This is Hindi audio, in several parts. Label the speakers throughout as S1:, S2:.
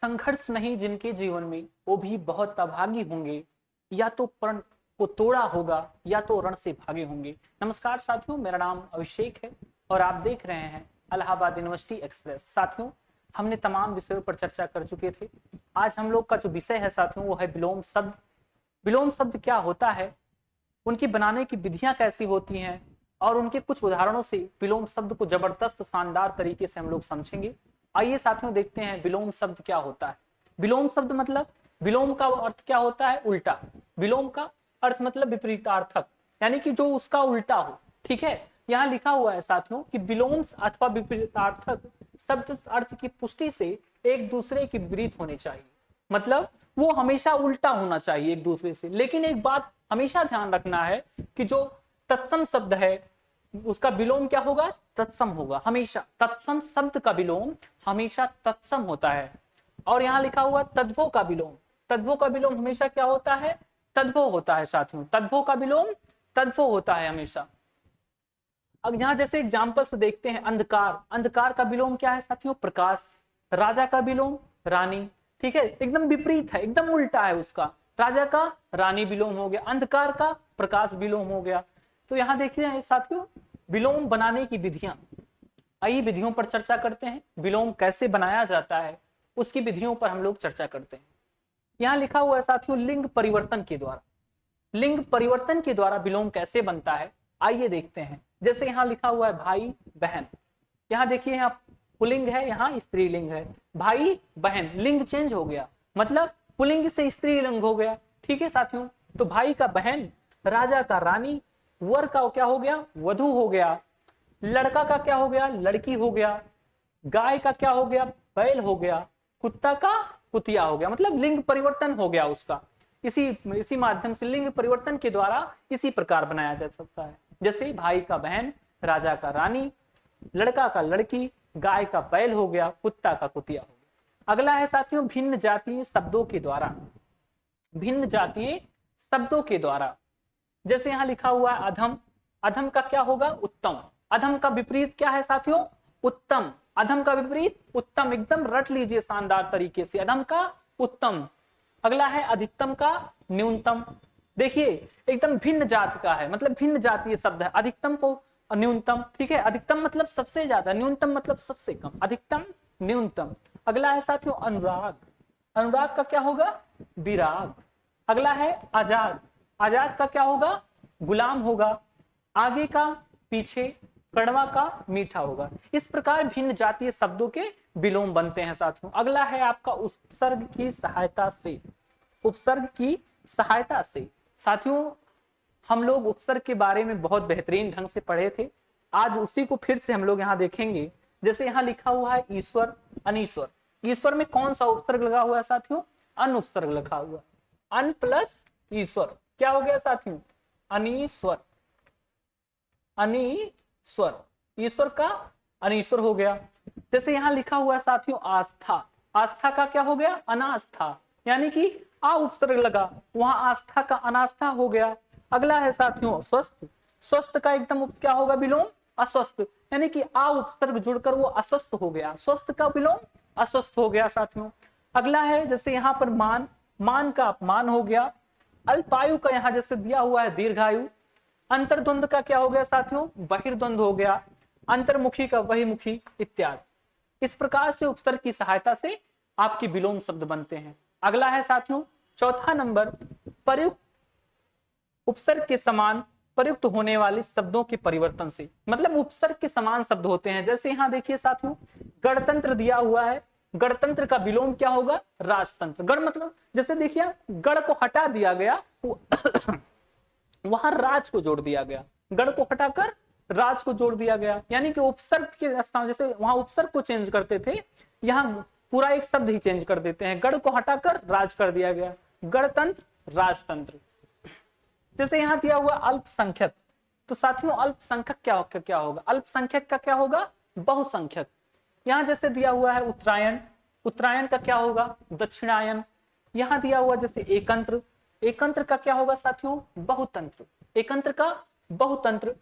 S1: संघर्ष नहीं जिनके जीवन में वो भी बहुत अभागी होंगे, या तो प्रण को तोड़ा होगा या तो रण से भागे होंगे। नमस्कार साथियों, मेरा नाम अभिषेक है और आप देख रहे हैं इलाहाबाद यूनिवर्सिटी एक्सप्रेस। साथियों, हमने तमाम विषयों पर चर्चा कर चुके थे। आज हम लोग का जो विषय है साथियों वो है विलोम शब्द। विलोम शब्द क्या होता है, उनकी बनाने की विधियां कैसी होती हैं और उनके कुछ उदाहरणों से विलोम शब्द को जबरदस्त शानदार तरीके से हम लोग समझेंगे। आइए साथियों देखते हैं विलोम शब्द क्या होता है। विलोम शब्द मतलब, विलोम का अर्थ क्या होता है? उल्टा। विलोम का अर्थ मतलब विपरीतार्थक, यानी कि जो उसका उल्टा हो। ठीक है, यहाँ लिखा हुआ है साथियों कि विलोम अथवा विपरीतार्थक शब्द अर्थ की पुष्टि से एक दूसरे के विपरीत होने चाहिए, मतलब वो हमेशा उल्टा होना चाहिए एक दूसरे से। लेकिन एक बात हमेशा ध्यान रखना है कि जो तत्सम शब्द है उसका विलोम क्या होगा? तत्सम होगा। हमेशा तत्सम शब्द का विलोम हमेशा तत्सम होता है। और यहाँ लिखा हुआ तद्भव का विलोम, तद्भव का विलोम हमेशा क्या होता है? तद्भव होता है साथियों। तद्भव का विलोम तद्भव होता है हमेशा। अब यहाँ जैसे एग्जाम्पल से देखते हैं, अंधकार, अंधकार का विलोम क्या है साथियों? प्रकाश। राजा का विलोम रानी। ठीक है, एकदम विपरीत है, एकदम उल्टा है उसका। राजा का रानी विलोम हो गया, अंधकार का प्रकाश विलोम हो गया। तो यहाँ देखिए साथियों विलोम बनाने की विधियां, आइए विधियों पर चर्चा करते हैं। विलोम कैसे बनाया जाता है उसकी विधियों पर हम लोग चर्चा करते हैं। यहाँ लिखा हुआ है साथियों लिंग परिवर्तन के द्वारा। लिंग परिवर्तन के द्वारा विलोम कैसे बनता है आइए देखते हैं। जैसे यहाँ लिखा हुआ है भाई बहन, यहाँ देखिए यहाँ पुल्लिंग है, यहाँ स्त्रीलिंग है। भाई बहन, लिंग चेंज हो गया, मतलब पुल्लिंग से स्त्रीलिंग हो गया। ठीक है साथियों, तो भाई का बहन, राजा का रानी, वर का क्या हो गया? वधु हो गया। लड़का का क्या हो गया? लड़की हो गया। गाय का क्या हो गया? बैल हो गया। कुत्ता का कुतिया हो गया, मतलब लिंग परिवर्तन हो गया उसका। इसी माध्यम से लिंग परिवर्तन के द्वारा इसी प्रकार बनाया जा सकता है। जैसे भाई का बहन, राजा का रानी, लड़का का लड़की, गाय का बैल हो गया, कुत्ता का कुतिया हो गया। अगला है साथियों भिन्न जातीय शब्दों के द्वारा। भिन्न जातीय शब्दों के द्वारा, जैसे यहाँ लिखा हुआ है अधम, अधम का क्या होगा? उत्तम। अधम का विपरीत क्या है साथियों? उत्तम। अधम का विपरीत उत्तम, एकदम रट लीजिए शानदार तरीके से। अधम का उत्तम। अगला है अधिकतम का न्यूनतम। देखिए एकदम भिन्न जात का है, मतलब भिन्न जातीय शब्द है। अधिकतम को न्यूनतम, ठीक है, अधिकतम मतलब सबसे ज्यादा, न्यूनतम मतलब सबसे कम। अधिकतम न्यूनतम। अगला है साथियों अनुराग, अनुराग का क्या होगा? विराग। अगला है आजाद, आजाद का क्या होगा? गुलाम होगा। आगे का पीछे, कड़वा का मीठा होगा। इस प्रकार भिन्न जातीय शब्दों के विलोम बनते हैं साथियों। अगला है आपका उपसर्ग की सहायता से। उपसर्ग की सहायता से साथियों हम लोग उपसर्ग के बारे में बहुत बेहतरीन ढंग से पढ़े थे, आज उसी को फिर से हम लोग यहाँ देखेंगे। जैसे यहाँ लिखा हुआ है ईश्वर, अनीश्वर। ईश्वर में कौन सा उपसर्ग लगा हुआ है साथियों? अन उपसर्ग लगा हुआ। अन प्लस ईश्वर क्या हो गया साथियों? अनीश्वर। अनीश्वर, ईश्वर का अनीश्वर हो गया। जैसे यहाँ लिखा हुआ है साथियों आस्था, आस्था का क्या हो गया? अनास्था, यानी कि आ उपसर्ग लगा, वहां आस्था का अनास्था हो गया। अगला है साथियों स्वस्थ, स्वस्थ का एकदम क्या होगा विलोम? अस्वस्थ, यानी कि आ उपसर्ग जुड़कर वो अस्वस्थ हो गया, स्वस्थ का विलोम अस्वस्थ हो गया साथियों। अगला है जैसे यहाँ पर मान, मान का अपमान हो गया। अल्पायु का यहाँ जैसे दिया हुआ है दीर्घायु। अंतर्द्वंद का क्या हो गया साथियों? बहिर्द्वंद हो गया। अंतर्मुखी का बहिर्मुखी इत्यादि। इस प्रकार से उपसर्ग की सहायता से आपके विलोम शब्द बनते हैं। अगला है साथियों चौथा नंबर प्रयुक्त, उपसर्ग के समान प्रयुक्त होने वाले शब्दों के परिवर्तन से, मतलब उपसर्ग के समान शब्द होते हैं। जैसे यहाँ देखिए साथियों गणतंत्र दिया हुआ है, गणतंत्र का विलोम क्या होगा? राजतंत्र। गण मतलब जैसे देखिए गण को हटा दिया गया वहां राज को जोड़ दिया गया, गण को हटाकर राज को जोड़ दिया गया, यानी कि उपसर्ग के स्थान, जैसे वहां उपसर्ग को चेंज करते थे यहाँ पूरा एक शब्द ही चेंज कर देते हैं। गण को हटाकर राज कर दिया गया, गणतंत्र, राजतंत्र। जैसे यहाँ दिया हुआ अल्पसंख्यक, तो साथियों अल्पसंख्यक क्या होगा? अल्पसंख्यक का क्या होगा? बहुसंख्यक। यहाँ जैसे दिया हुआ है उत्तरायण, उत्तरायण का क्या होगा? दक्षिणायन। यहाँ दिया हुआ जैसे एकंत्र, एकंत्र का क्या होगा साथियों? बहुतंत्र, एकंत्र का बहुतंत्र।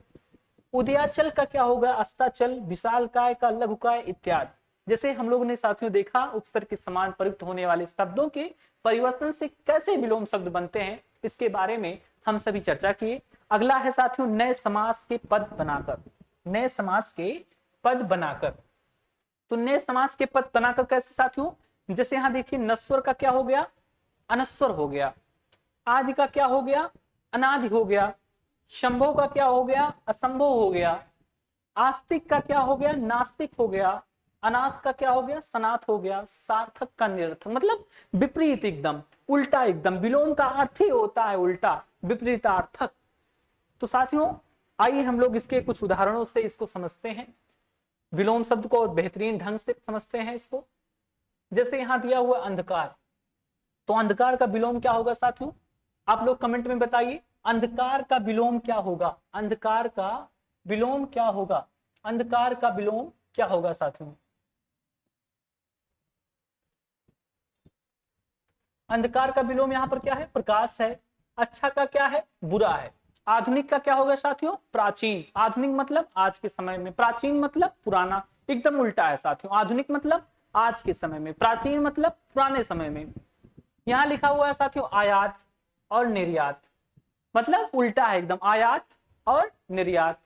S1: उदयाचल का क्या होगा? अस्ताचल, विशालकाय का लघुकाय इत्यादि। जैसे हम लोगों ने साथियों देखा उपसर्ग के समान प्रयुक्त होने वाले शब्दों के परिवर्तन से कैसे विलोम शब्द बनते हैं, इसके बारे में हम सभी चर्चा किए। अगला है साथियों नए समास के पद बनाकर। नए समास के पद बनाकर, तो नए समास के पद बनाकर कैसे साथियों, जैसे यहां देखिए नश्वर का क्या हो गया, अनश्वर हो गया। आदि का क्या हो गया, अनादि हो गया। शंभो का क्या हो गया, असंभव हो गया। आस्तिक का क्या हो गया, नास्तिक हो गया। अनाथ का क्या हो गया, सनाथ हो गया। सार्थक का निरर्थक, मतलब विपरीत, एकदम उल्टा, एकदम विलोम का अर्थ ही होता है उल्टा, विपरीतार्थक। तो साथियों आइए हम लोग इसके कुछ उदाहरणों से इसको समझते हैं, विलोम शब्द को बेहतरीन ढंग से समझते हैं इसको। जैसे यहां दिया हुआ अंधकार, तो अंधकार का विलोम क्या होगा साथियों, आप लोग कमेंट में बताइए अंधकार का विलोम क्या होगा। अंधकार का विलोम क्या होगा, अंधकार का विलोम क्या होगा साथियों। अंधकार का विलोम यहाँ पर क्या है, प्रकाश है। अच्छा का क्या है, बुरा है। आधुनिक का क्या होगा साथियों, प्राचीन। आधुनिक मतलब आज के समय में, प्राचीन मतलब पुराना, एकदम उल्टा है साथियों। आधुनिक मतलब आज के समय में, प्राचीन मतलब पुराने समय में। यहाँ लिखा हुआ है साथियों आयात और निर्यात, मतलब उल्टा है एकदम, आयात और निर्यात।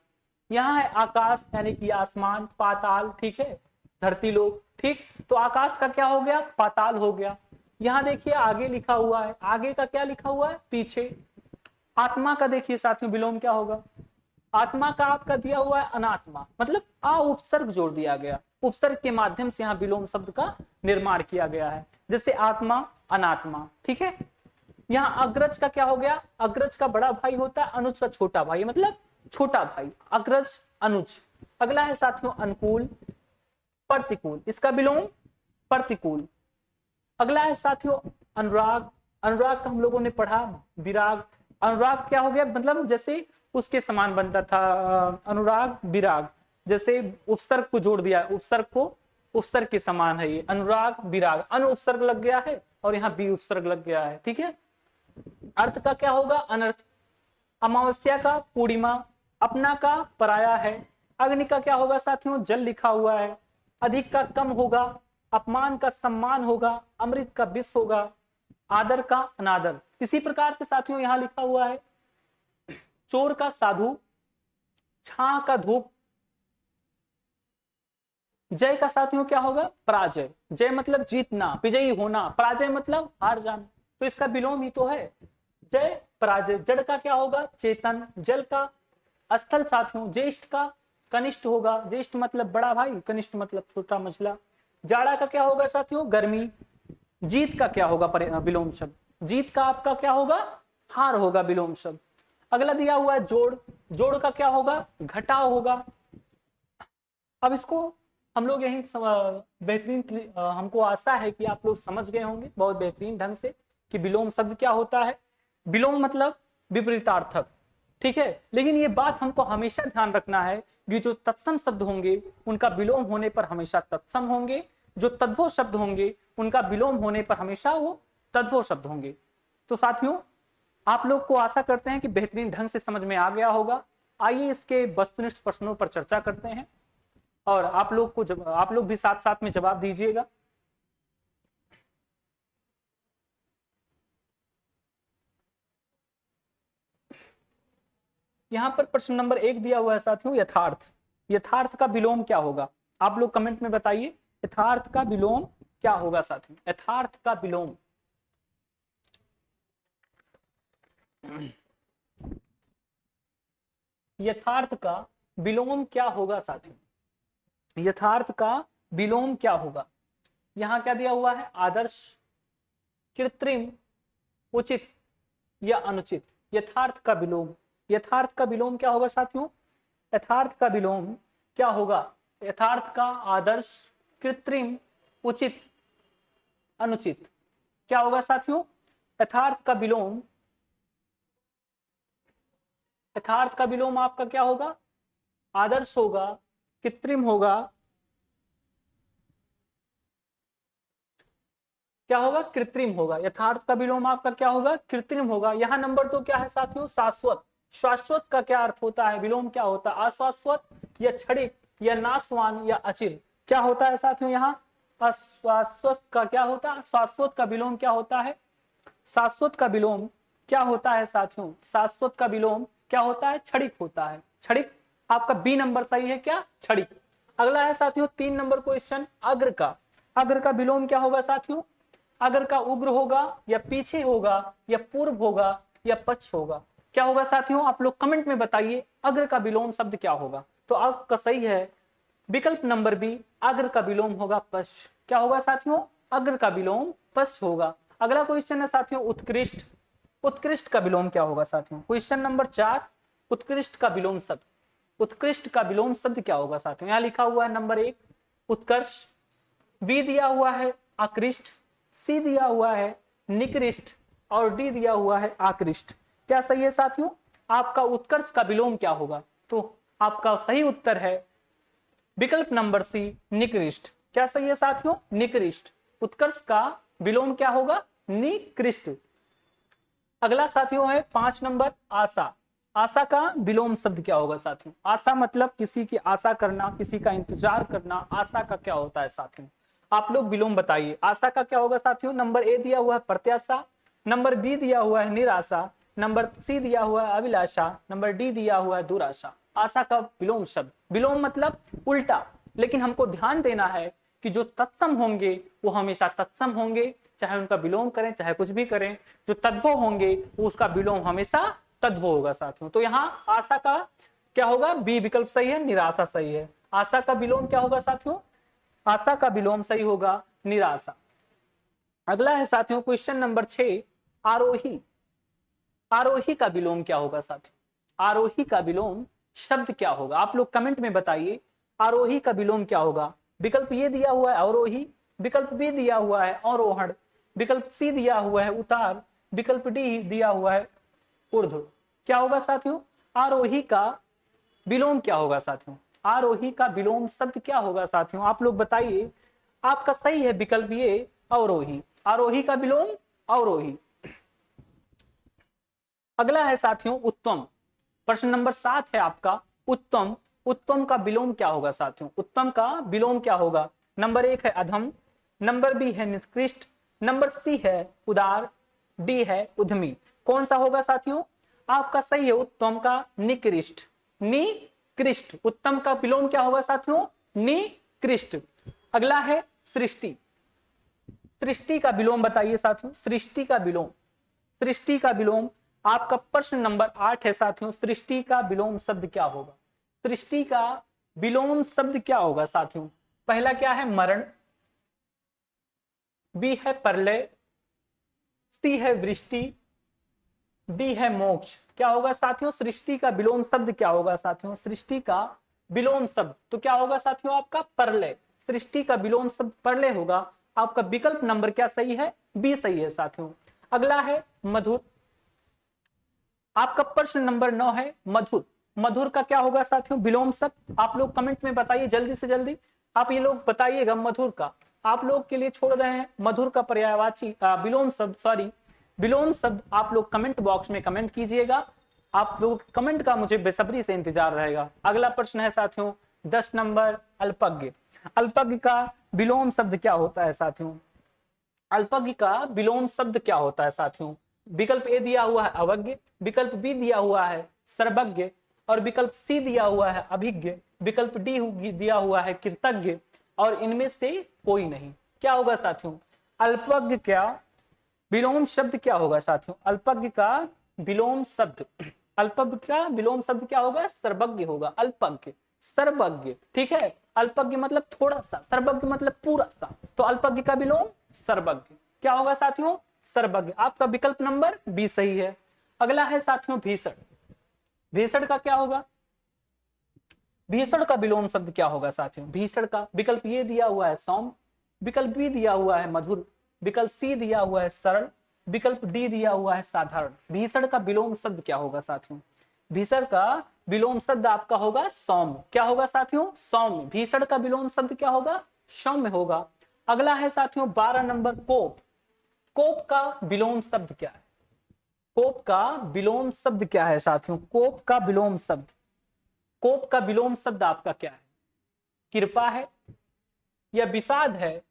S1: यहाँ है आकाश यानी कि आसमान, पाताल, ठीक है, धरती लोक, ठीक। तो आकाश का क्या हो गया, पाताल हो गया। यहाँ देखिए आगे लिखा हुआ है, आगे का क्या लिखा हुआ है, पीछे। आत्मा का देखिए साथियों विलोम क्या होगा, आत्मा का आपका दिया हुआ है अनात्मा, मतलब आ उपसर्ग जोड़ दिया गया, उपसर्ग के माध्यम से यहाँ विलोम शब्द का निर्माण किया गया है। जैसे आत्मा अनात्मा, ठीक है। यहाँ अग्रज का क्या हो गया, अग्रज का बड़ा भाई होता है, अनुज का छोटा भाई, मतलब छोटा भाई, अग्रज अनुज। अगला है साथियों अनुकूल प्रतिकूल, इसका विलोम प्रतिकूल। अगला है साथियों अनुराग, अनुराग का हम लोगों ने पढ़ा विराग। अनुराग क्या हो गया, मतलब जैसे उसके समान बनता था, अनुराग विराग, जैसे उपसर्ग को जोड़ दिया, उपसर्ग को उपसर्ग के समान है ये, अनुराग विराग। अनु उपसर्ग लग गया है और यहाँ बी उपसर्ग लग गया है, ठीक है। अर्थ का क्या होगा, अनर्थ। अमावस्या का पूर्णिमा, अपना का पराया है। अग्नि का क्या होगा साथियों, जल लिखा हुआ है। अधिक का कम होगा, अपमान का सम्मान होगा, अमृत का विष होगा, आदर का अनादर। इसी प्रकार से साथियों यहां लिखा हुआ है चोर का साधु, छां का धूप। जय का साथियों क्या होगा, पराजय। जय मतलब जीतना, विजयी होना, पराजय मतलब हार जाना, तो इसका विलोम ही तो है, जय पराजय। जड़ का क्या होगा, चेतन। जल का स्थल साथियों, ज्येष्ठ का कनिष्ठ होगा, ज्येष्ठ मतलब बड़ा भाई, कनिष्ठ मतलब छोटा मझला। जाड़ा का क्या होगा साथियों, गर्मी। जीत का क्या होगा विलोम शब्द, जीत का आपका क्या होगा, हार होगा विलोम शब्द। अगला दिया हुआ है जोड़, जोड़ का क्या होगा, घटाव होगा। अब इसको हम लोग यही बेहतरीन, हमको आशा है कि आप लोग समझ गए होंगे बहुत बेहतरीन ढंग से कि विलोम शब्द क्या होता है। विलोम मतलब विपरीतार्थक, ठीक है। लेकिन ये बात हमको हमेशा ध्यान रखना है कि जो तत्सम शब्द होंगे उनका विलोम होने पर हमेशा तत्सम होंगे, जो तद्भव शब्द होंगे उनका विलोम होने पर हमेशा वो तद्भव शब्द होंगे। तो साथियों आप लोग को आशा करते हैं कि बेहतरीन ढंग से समझ में आ गया होगा। आइए इसके वस्तुनिष्ठ प्रश्नों पर चर्चा करते हैं और आप लोग भी साथ साथ में जवाब दीजिएगा। यहां पर प्रश्न नंबर 1 दिया हुआ है साथियों यथार्थ। यथार्थ का विलोम क्या होगा, आप लोग कमेंट में बताइए यथार्थ का विलोम क्या होगा साथियों। यथार्थ का विलोम, यथार्थ का विलोम क्या होगा साथियों। यथार्थ का विलोम क्या होगा, यहां क्या दिया हुआ है, आदर्श, कृत्रिम, उचित या अनुचित। यथार्थ का विलोम, यथार्थ का विलोम क्या होगा साथियों, यथार्थ का विलोम क्या होगा, यथार्थ का आदर्श, कृत्रिम, उचित, अनुचित। क्या होगा साथियों, यथार्थ का विलोम, यथार्थ का विलोम आपका क्या होगा, आदर्श होगा, कृत्रिम होगा, क्या होगा, कृत्रिम होगा। यथार्थ का विलोम आपका क्या होगा, कृत्रिम होगा। यहाँ नंबर 2 क्या है साथियों, शाश्वत। शाश्वत का क्या अर्थ होता है, विलोम क्या होता है, अशाश्वत या क्षणिक या नाशवान या अचिर। क्या होता है साथियों यहाँ अशाश्वत का क्या होता है? शाश्वत का विलोम क्या होता है? शाश्वत का विलोम क्या होता है साथियों? शाश्वत का विलोम क्या होता है? क्षणिक होता है। क्षणिक, आपका बी नंबर सही है क्या? क्षणिक। अगला है साथियों 3 नंबर क्वेश्चन, अग्र का। अग्र का विलोम क्या होगा साथियों? अग्र का उग्र होगा या पीछे होगा या पूर्व होगा या पक्ष होगा? क्या होगा साथियों? आप लोग कमेंट में बताइए अग्र का विलोम शब्द क्या होगा। तो आपका सही है विकल्प नंबर बी, अग्र का विलोम होगा पश्च। क्या होगा साथियों? अग्र का विलोम पश्च होगा। अगला क्वेश्चन है साथियों उत्कृष्ट। उत्कृष्ट का विलोम क्या होगा साथियों? क्वेश्चन नंबर 4, उत्कृष्ट का विलोम शब्द। उत्कृष्ट का विलोम शब्द क्या होगा साथियों? यहाँ लिखा हुआ है नंबर 1 उत्कर्ष, बी दिया हुआ है आकृष्ट, सी दिया हुआ है निकृष्ट और डी दिया हुआ है आकृष्ट। क्या सही है साथियों? आपका उत्कर्ष का विलोम क्या होगा? तो आपका सही उत्तर है विकल्प नंबर सी निकृष्ट। क्या सही है साथियों? निकृष्ट। उत्कर्ष का विलोम क्या होगा? निकृष्ट। अगला साथियों है 5 नंबर आशा। आशा का विलोम शब्द क्या होगा साथियों? आशा मतलब किसी की आशा करना, किसी का इंतजार करना। आशा का क्या होता है साथियों? आप लोग विलोम बताइए। आशा का क्या होगा साथियों? नंबर ए दिया हुआ है प्रत्याशा, नंबर बी दिया हुआ है निराशा, नंबर सी दिया हुआ है अभिलाषा, नंबर डी दिया हुआ है दुराशा। आशा का विलोम शब्द, विलोम मतलब उल्टा, लेकिन हमको ध्यान देना है कि जो तत्सम होंगे वो हमेशा तत्सम होंगे, चाहे उनका विलोम करें चाहे कुछ भी करें। जो तद्भव होंगे उसका विलोम हमेशा तद्भव होगा साथियों। तो यहाँ आशा का क्या होगा? बी विकल्प सही है, निराशा सही है। आशा का विलोम क्या होगा साथियों? आशा का विलोम सही होगा निराशा। अगला है साथियों क्वेश्चन नंबर 6, आरोही। आरोही का विलोम क्या होगा साथियों? आरोही का विलोम शब्द क्या होगा? आप लोग कमेंट में बताइए आरोही का विलोम क्या होगा। विकल्प ये दिया हुआ है अवरोही, विकल्प बी दिया हुआ है अवरोहण, विकल्प सी दिया हुआ है उतार, विकल्प डी दिया हुआ है ऊर्ध्व। क्या होगा साथियों? आरोही का विलोम क्या होगा साथियों? आरोही का विलोम शब्द क्या होगा साथियों? आप लोग बताइए। आपका सही है विकल्प ये अवरोही। आरोही का विलोम अवरोही। अगला है साथियों उत्तम। प्रश्न नंबर 7 है आपका उत्तम। उत्तम का विलोम क्या होगा साथियों? उत्तम का विलोम क्या होगा? नंबर 1 है अधम, नंबर बी है निकृष्ट, नंबर सी है उदार, डी है उद्यमी। कौन सा होगा साथियों? आपका सही है उत्तम का निकृष्ट। निकृष्ट। उत्तम का विलोम क्या होगा साथियों? निकृष्ट। अगला है सृष्टि। सृष्टि का विलोम बताइए साथियों। सृष्टि का विलोम, सृष्टि का विलोम आपका प्रश्न नंबर 8 है साथियों। सृष्टि का विलोम शब्द क्या होगा? सृष्टि का विलोम शब्द क्या होगा साथियों? पहला क्या है? मरण, बी है प्रलय, सी है वृष्टि, डी है मोक्ष। क्या होगा साथियों? सृष्टि का विलोम शब्द क्या होगा साथियों? सृष्टि का विलोम शब्द तो क्या होगा साथियों? आपका प्रलय। सृष्टि का विलोम शब्द प्रलय होगा। आपका विकल्प नंबर क्या सही है? बी सही है साथियों। अगला है मधुर। आपका प्रश्न नंबर 9 है मधुर। मधुर का क्या होगा साथियों? विलोम शब्द। आप लोग कमेंट में बताइए जल्दी से जल्दी। आप ये लोग बताइएगा मधुर का। आप लोग के लिए छोड़ रहे हैं मधुर का पर्यायवाची विलोम शब्द, सॉरी विलोम शब्द। आप लोग कमेंट बॉक्स में कमेंट कीजिएगा। आप लोग कमेंट का मुझे बेसब्री से इंतजार रहेगा। अगला प्रश्न है साथियों 10 नंबर अल्पज्ञ। अल्पज्ञ का विलोम शब्द क्या होता है साथियों? अल्पज्ञ का विलोम शब्द क्या होता है साथियों? विकल्प ए दिया हुआ है अवज्ञ, विकल्प बी दिया हुआ है सर्वज्ञ और विकल्प सी दिया हुआ है अभिज्ञ, विकल्प डी दिया हुआ है कृतज्ञ और इनमें से कोई नहीं। क्या होगा साथियों? अल्पज्ञ का विलोम शब्द क्या होगा साथियों? अल्पज्ञ का विलोम शब्द, अल्पज्ञ का विलोम शब्द क्या होगा? सर्वज्ञ होगा। अल्पज्ञ सर्वज्ञ, ठीक है। अल्पज्ञ मतलब थोड़ा सा, सर्वज्ञ मतलब पूरा सा, तो अल्पज्ञ का विलोम सर्वज्ञ। क्या होगा साथियों? सर्वज्ञ। आपका विकल्प नंबर बी सही है। अगला है साथियों भीषण। भीषण का क्या होगा? भीषण का विलोम शब्द क्या होगा साथियों? भीषण का विकल्प ये दिया हुआ है सौम्य, विकल्प बी दिया हुआ है मधुर, विकल्प सी दिया हुआ है सरल, विकल्प डी दिया हुआ है साधारण। भीषण का विलोम शब्द क्या होगा साथियों? भीषण का विलोम शब्द आपका होगा सौम्य। क्या होगा साथियों? सौम्य। भीषण का विलोम शब्द क्या होगा? सौम्य होगा। अगला है साथियों 12 नंबर कोप। कोप का विलोम शब्द क्या है? कोप का विलोम शब्द क्या है साथियों? कोप का विलोम शब्द, कोप का विलोम शब्द आपका क्या है? कृपा है या विषाद है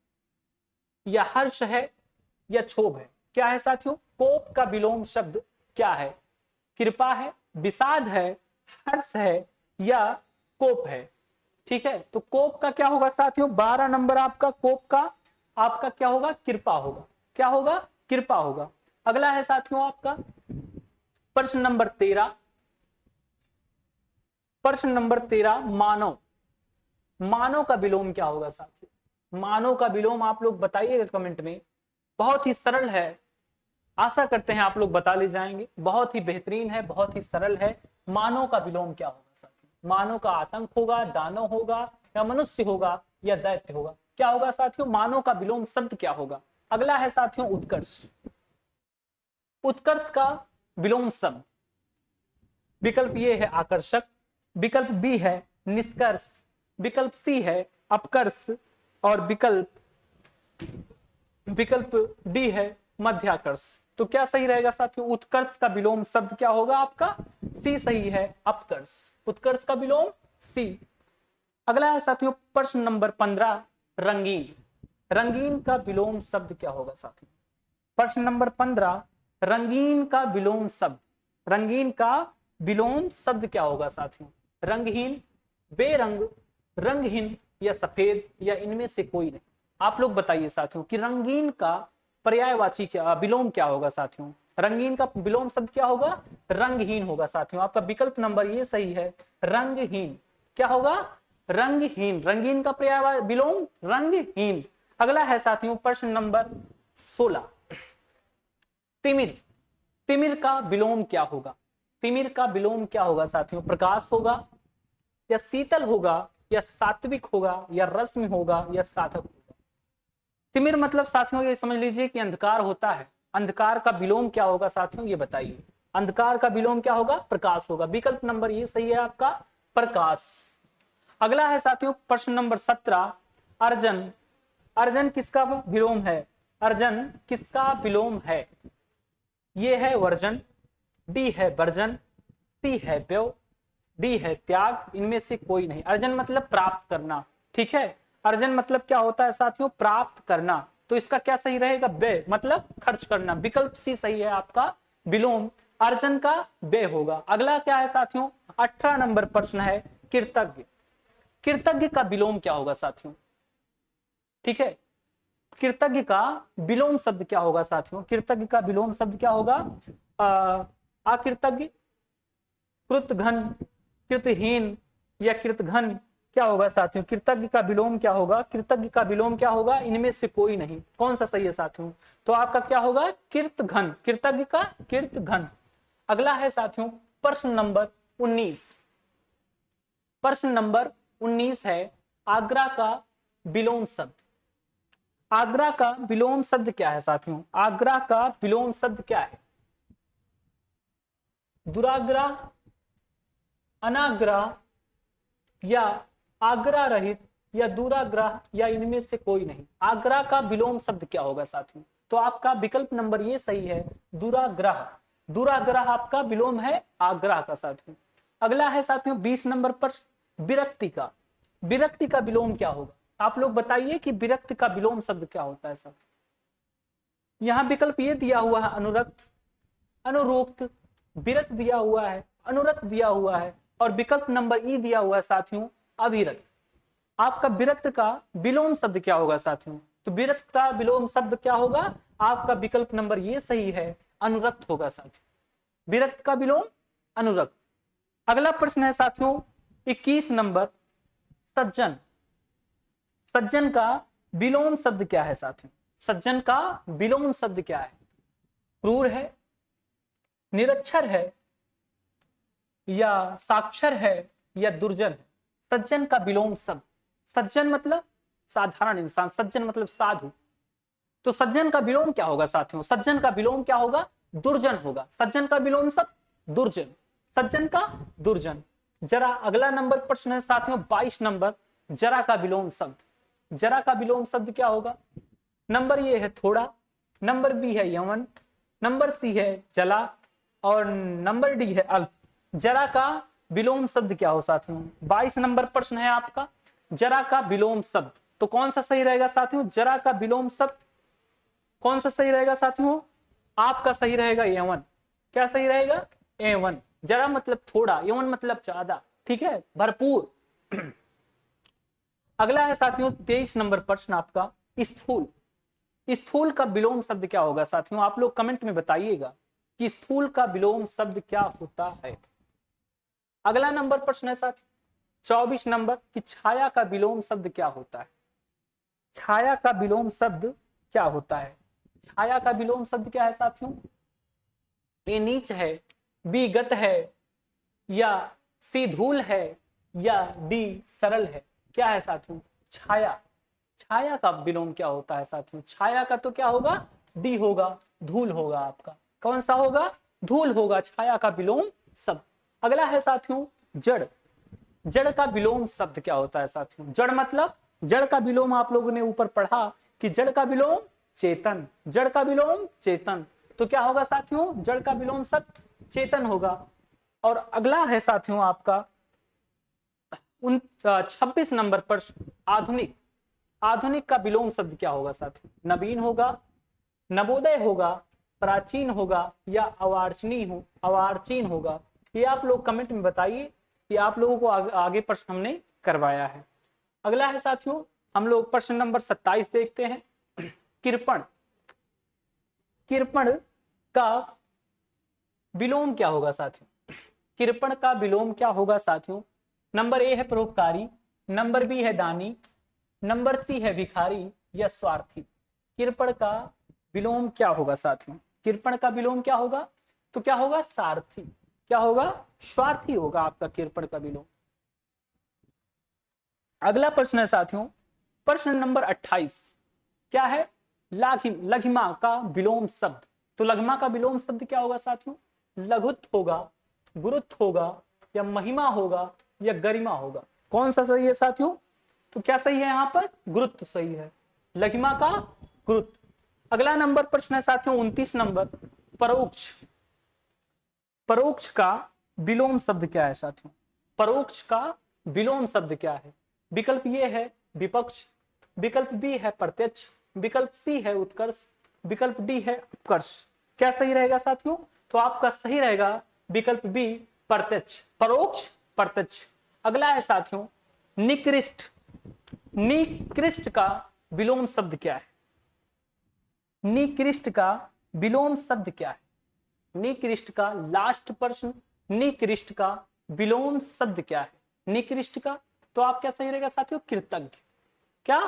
S1: या हर्ष है या क्षोभ है? क्या है साथियों? कोप का विलोम शब्द क्या है? कृपा है, विषाद है, हर्ष है या कोप है? ठीक है, तो कोप का क्या होगा साथियों? 12 नंबर आपका कोप का आपका क्या होगा? कृपा होगा। क्या होगा? कृपा होगा। अगला है साथियों आपका प्रश्न नंबर 13। प्रश्न नंबर 13, मानव। मानव का विलोम क्या होगा साथियों? मानव का विलोम आप लोग बताइएगा कमेंट में। बहुत ही सरल है, आशा करते हैं आप लोग बता ले जाएंगे। बहुत ही बेहतरीन है, बहुत ही सरल है। मानव का विलोम क्या होगा साथियों? मानव का आतंक होगा, दानव होगा या मनुष्य होगा या दैत्य होगा? क्या होगा साथियों? मानव का विलोम शब्द क्या होगा? अगला है साथियों उत्कर्ष। उत्कर्ष का विलोम शब्द, विकल्प ए है आकर्षक, विकल्प बी है निष्कर्ष, विकल्प सी है अपकर्ष और विकल्प डी है मध्याकर्ष। तो क्या सही रहेगा साथियों? उत्कर्ष का विलोम शब्द क्या होगा आपका? सी सही है, अपकर्ष। उत्कर्ष का विलोम सी। अगला है साथियों प्रश्न नंबर 15, रंगीन। रंगीन का विलोम शब्द क्या होगा साथियों? प्रश्न नंबर 15, रंगीन का विलोम शब्द। रंगीन का विलोम शब्द क्या होगा साथियों? रंगहीन, बेरंग, रंगहीन या सफेद या इनमें से कोई नहीं? आप लोग बताइए साथियों कि रंगीन का पर्यायवाची क्या, विलोम क्या होगा साथियों? रंगीन का विलोम शब्द क्या होगा? रंगहीन होगा साथियों। आपका विकल्प नंबर ये सही है, रंगहीन। क्या होगा? रंगहीन। रंगीन का पर्याय विलोम रंगहीन। अगला है साथियों प्रश्न नंबर 16, तिमिर। तिमिर का विलोम क्या होगा? तिमिर का विलोम क्या होगा साथियों? प्रकाश होगा या शीतल होगा या सात्विक होगा या रश्मि होगा या साधक होगा? तिमिर मतलब साथियों ये समझ लीजिए कि अंधकार होता है। अंधकार का विलोम क्या होगा साथियों? ये बताइए। अंधकार का विलोम क्या होगा? प्रकाश होगा। विकल्प नंबर ये सही है आपका, प्रकाश। अगला है साथियों प्रश्न नंबर 17, अर्जन। अर्जन किसका विलोम है? अर्जन किसका विलोम है? ये है वर्जन, डी है वर्जन, सी है व्यय, डी है त्याग, इनमें से कोई नहीं। अर्जन मतलब प्राप्त करना। ठीक है, अर्जन मतलब क्या होता है साथियों? प्राप्त करना। तो इसका क्या सही रहेगा? व्यय मतलब खर्च करना। विकल्प सी सही है आपका, विलोम अर्जन का व्यय होगा। अगला क्या है साथियों? 18 नंबर प्रश्न है, कृतज्ञ। कृतज्ञ का विलोम क्या होगा साथियों? ठीक है, कृतज्ञ का विलोम शब्द क्या होगा साथियों? कृतज्ञ का विलोम शब्द क्या होगा? अकृतज्ञ, कृतघ्न, कृतहीन या कृतघ्न? क्या होगा साथियों? कृतज्ञ का विलोम क्या होगा? कृतज्ञ का विलोम क्या होगा? इनमें से कोई नहीं। कौन सा सही है साथियों? तो आपका क्या होगा? कृतघ्न। कृतज्ञ का कृतघ्न। अगला है साथियों प्रश्न नंबर 19। प्रश्न नंबर 19 है, आगरा का विलोम शब्द। आगरा का विलोम शब्द क्या है साथियों? आगरा का विलोम शब्द क्या है? दुराग्रह, अनाग्रह या आग्रह रहित या दूराग्रह या इनमें से कोई नहीं? आग्रह का विलोम शब्द क्या होगा साथियों? तो आपका विकल्प नंबर ये सही है, दुराग्रह। दुराग्रह आपका विलोम है आग्रह का साथियों। अगला है साथियों 20 नंबर पर विरक्ति का। विरक्ति का विलोम क्या होगा? आप लोग बताइए कि विरक्ति का विलोम शब्द क्या होता है साथियों? यहाँ विकल्प ये दिया हुआ है, अनुरक्त, अनुरोक्त, विरक्त दिया हुआ है, अनुरक्त दिया हुआ है और विकल्प नंबर ई दिया हुआ है साथियों, अविरक्त। आपका विरक्त का विलोम शब्द क्या होगा साथियों? तो विरक्त का विलोम शब्द क्या होगा? आपका विकल्प नंबर ये सही है, अनुरक्त होगा साथियों। विरक्त का विलोम अनुरक्त। अगला प्रश्न है साथियों 21 नंबर, सज्जन। सज्जन का विलोम शब्द क्या है साथियों? सज्जन का विलोम शब्द क्या है? क्रूर है, निरक्षर है या साक्षर है या दुर्जन है? सज्जन का विलोम शब्द। सज्जन मतलब साधारण इंसान, सज्जन मतलब साधु। तो सज्जन का विलोम क्या होगा साथियों? सज्जन का विलोम क्या होगा? दुर्जन होगा। सज्जन का विलोम शब्द दुर्जन। सज्जन का दुर्जन। जरा अगला नंबर प्रश्न है साथियों 22 नंबर, जरा का विलोम शब्द। जरा का विलोम शब्द क्या होगा? नंबर ये है थोड़ा, नंबर बी है यमन, नंबर सी है जला और नंबर डी है अल्प। जरा का विलोम शब्द क्या हो साथियों? 22 नंबर प्रश्न है आपका, जरा का विलोम शब्द। तो कौन सा सही रहेगा साथियों? जरा का विलोम शब्द कौन सा सही रहेगा साथियों? आपका सही रहेगा A1। क्या सही रहेगा? A1। जरा मतलब थोड़ा, A1 मतलब ज्यादा, ठीक है, भरपूर। अगला है साथियों 23 नंबर प्रश्न आपका, स्थूल। स्थूल का विलोम शब्द क्या होगा साथियों? आप लोग कमेंट में बताइएगा कि स्थूल का विलोम शब्द क्या होता है। अगला नंबर प्रश्न है साथियों 24 नंबर कि छाया का विलोम शब्द क्या होता है? छाया का विलोम शब्द क्या होता है? छाया का विलोम शब्द क्या है साथियों? ए नीच है, बी गत है, या सी धूल है, या डी सरल है? क्या है साथियों? छाया। छाया का विलोम क्या होता है साथियों? छाया का तो क्या होगा? डी होगा, धूल होगा आपका। कौन सा होगा? धूल होगा छाया का विलोम शब्द। अगला है साथियों जड़। जड़ का विलोम शब्द क्या होता है साथियों? जड़ मतलब, जड़ का विलोम आप लोगों ने ऊपर पढ़ा कि जड़ का विलोम चेतन। जड़ का विलोम चेतन, तो क्या होगा साथियों? जड़ का विलोम शब्द चेतन होगा। और अगला है साथियों आपका 26 नंबर प्रश्न, आधुनिक। आधुनिक का विलोम शब्द क्या होगा साथियों? नवीन होगा, नवोदय होगा, प्राचीन होगा, या अवार्चीन होगा? ये आप लोग कमेंट में बताइए कि आप लोगों को आगे प्रश्न हमने करवाया है। अगला है साथियों हम लोग प्रश्न नंबर 27 देखते हैं, कृपण। कृपण का विलोम क्या होगा साथियों? कृपण का विलोम क्या होगा साथियों? नंबर ए है परोपकारी, नंबर बी है दानी, नंबर सी है भिखारी, या स्वार्थी? कृपण का विलोम क्या होगा साथियों? कृपण का विलोम क्या होगा? तो क्या होगा? सारथी। क्या होगा? स्वार्थी होगा आपका कृपण का विलोम। अगला प्रश्न है साथियों प्रश्न नंबर 28, क्या है? लघिमा का विलोम शब्द। तो लघिमा का विलोम शब्द क्या होगा साथियों? लघुत्व होगा, गुरुत्व होगा, या महिमा होगा, या गरिमा होगा? कौन सा सही है साथियों? तो क्या सही है यहाँ पर? गुरुत्व सही है, लघिमा का गुरुत्व। अगला नंबर प्रश्न है साथियों 29 नंबर, परोक्ष। परोक्ष का विलोम शब्द क्या है साथियों? परोक्ष का विलोम शब्द क्या है? विकल्प ये है विपक्ष, विकल्प बी है प्रत्यक्ष, विकल्प सी है उत्कर्ष, विकल्प डी है उपकर्ष। क्या सही रहेगा साथियों? तो आपका सही रहेगा विकल्प बी, प्रत्यक्ष। परोक्ष, प्रत्यक्ष। अगला है साथियों निकृष्ट। निकृष्ट का विलोम शब्द क्या है? निकृष्ट का विलोम शब्द क्या है? निकृष्ट का लास्ट प्रश्न, निकृष्ट का विलोम शब्द क्या है? निकृष्ट का तो आप क्या सही रहेगा साथियों? कृतज्ञ। क्या?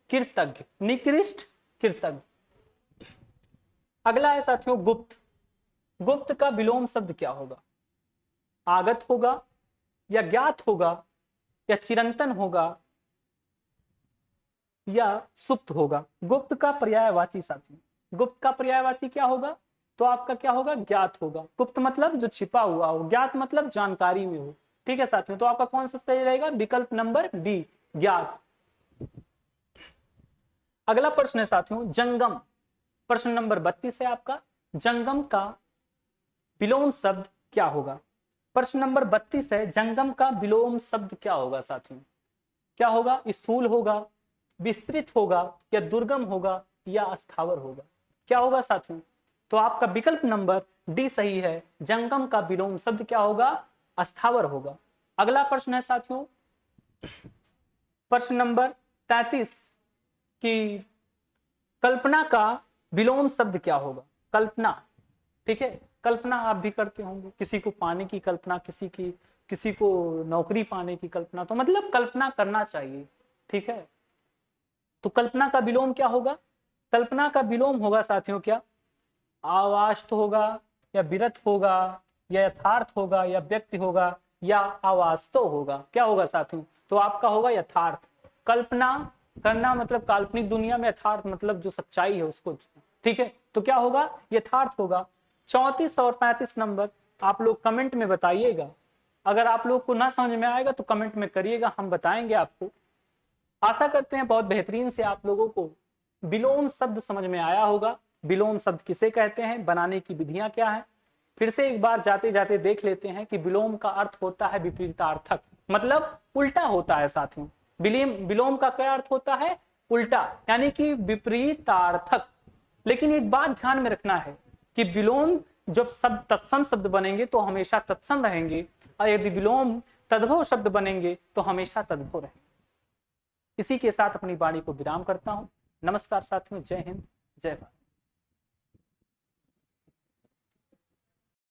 S1: कृतज्ञ। निकृष्ट, कृतज्ञ। अगला है साथियों गुप्त। गुप्त का विलोम शब्द क्या होगा? आगत होगा, या ज्ञात होगा, या चिरंतन होगा, या सुप्त होगा? गुप्त का पर्यायवाची साथियों, गुप्त का पर्यायवाची क्या होगा? तो आपका क्या होगा? ज्ञात होगा। गुप्त मतलब जो छिपा हुआ हो, ज्ञात मतलब जानकारी में हो। ठीक है साथियों, तो आपका कौन सा सही रहेगा? विकल्प नंबर डी, ज्ञात। अगला प्रश्न है साथियों जंगम। प्रश्न नंबर 32 है आपका, जंगम का विलोम शब्द क्या होगा? प्रश्न नंबर 32 है, जंगम का विलोम शब्द क्या होगा साथियों? क्या होगा? स्थूल होगा, विस्तृत होगा, या दुर्गम होगा, या अस्थावर होगा? क्या होगा साथियों? तो आपका विकल्प नंबर डी सही है, जंगम का विलोम शब्द क्या होगा? अस्थावर होगा। अगला प्रश्न है साथियों प्रश्न नंबर 33 कि कल्पना का विलोम शब्द क्या होगा? कल्पना, ठीक है, कल्पना आप भी करते होंगे, किसी को पाने की कल्पना, किसी को नौकरी पाने की कल्पना, तो मतलब कल्पना करना चाहिए। ठीक है, तो कल्पना का विलोम क्या होगा? कल्पना का विलोम होगा साथियों क्या? आवास्तव होगा, या विरत होगा, या यथार्थ होगा, या व्यक्ति होगा, या अवास्तव होगा? क्या होगा साथियों? तो आपका होगा यथार्थ। कल्पना करना मतलब काल्पनिक दुनिया में, यथार्थ मतलब जो सच्चाई है उसको। ठीक है, तो क्या होगा? यथार्थ होगा। 34 और 35 नंबर आप लोग कमेंट में बताइएगा। अगर आप लोग को ना समझ में आएगा तो कमेंट में करिएगा, हम बताएंगे आपको। आशा करते हैं बहुत बेहतरीन से आप लोगों को विलोम शब्द समझ में आया होगा। विलोम शब्द किसे कहते हैं, बनाने की विधियां क्या है, फिर से एक बार जाते जाते देख लेते हैं कि विलोम का अर्थ होता है विपरीतार्थक, मतलब उल्टा होता है साथियों। विलोम का क्या अर्थ होता है? उल्टा, यानी कि विपरीतार्थक। लेकिन एक बात ध्यान में रखना है कि विलोम जब शब्द तत्सम शब्द बनेंगे तो हमेशा तत्सम रहेंगे, और यदि विलोम तद्भव शब्द बनेंगे तो हमेशा तद्भव रहेंगे। इसी के साथ अपनी वाणी को विराम करता हूं। नमस्कार साथियों, जय हिंद, जय भारत।